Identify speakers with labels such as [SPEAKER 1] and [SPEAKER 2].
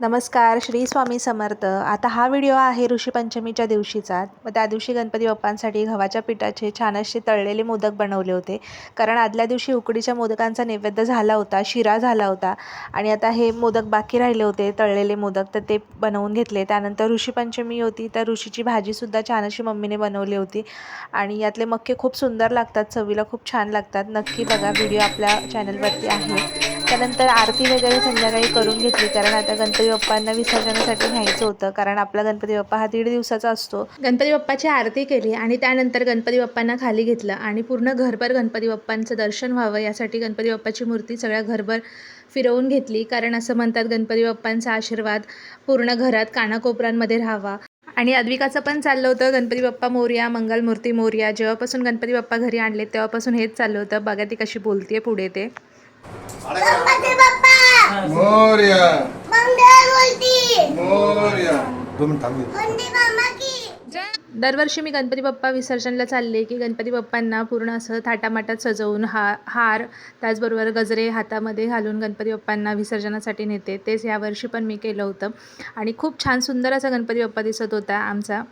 [SPEAKER 1] नमस्कार, श्री स्वामी समर्थ. आता हा व्हिडिओ आहे ऋषीपंचमीच्या दिवशीचा. मग त्या दिवशी गणपती बाप्पांसाठी गव्हाच्या पिठाचे छान असे तळलेले मोदक बनवले होते. कारण आदल्या दिवशी उकडीच्या मोदकांचा नैवेद्य झाला होता, शिरा झाला होता आणि आता हे मोदक बाकी राहिले होते, तळलेले मोदक, तर ते बनवून घेतले. त्यानंतर ऋषीपंचमी होती, तर ऋषीची भाजीसुद्धा छान अशी मम्मीने बनवली होती आणि यातले मक्के खूप सुंदर लागतात, चवीला खूप छान लागतात. नक्की बघा, व्हिडिओ आपल्या चॅनलवरती आहे. त्यानंतर आरती वगैरे संध्याकाळी करून घेतली, कारण आता गणपती बाप्पांना विसर्जनासाठी न्यायचं होतं, कारण आपला गणपती बाप्पा हा 1.5 दिवसाचा असतो. गणपती बाप्पाची आरती केली आणि त्यानंतर गणपती बाप्पांना खाली घेतलं आणि पूर्ण घरभर गणपती बाप्पांचं दर्शन व्हावं यासाठी गणपती बाप्पाची मूर्ती सगळ्या घरभर फिरवून घेतली. कारण असं म्हणतात, गणपती बाप्पांचा आशीर्वाद पूर्ण घरात कानाकोपऱ्यांमध्ये राहावा. आणि अद्विकाचं पण चाललं होतं, गणपती बाप्पा मोरया, मंगलमूर्ती मोरया. जेव्हापासून गणपती बाप्पा घरी आणले तेव्हापासून हेच चाललं होतं. बघा ती कशी बोलतेय पुढे ते.
[SPEAKER 2] गणपती बाप्पा मोरया, मंगलमूर्ती मोरया. 2 मिनिट थांब. वंदे मामा की.
[SPEAKER 1] दरवर्षी मी गणपती बाप्पा विसर्जनला चालले की गणपती बाप्पांना पूर्ण असं थाटामाटात सजवून हार त्याचबरोबर गजरे हातामध्ये घालून गणपती बाप्पांना विसर्जनासाठी नेते. तेच यावर्षी पण मी केलं होतं आणि खूप छान सुंदर असा गणपती बाप्पा दिसत होता आमचा.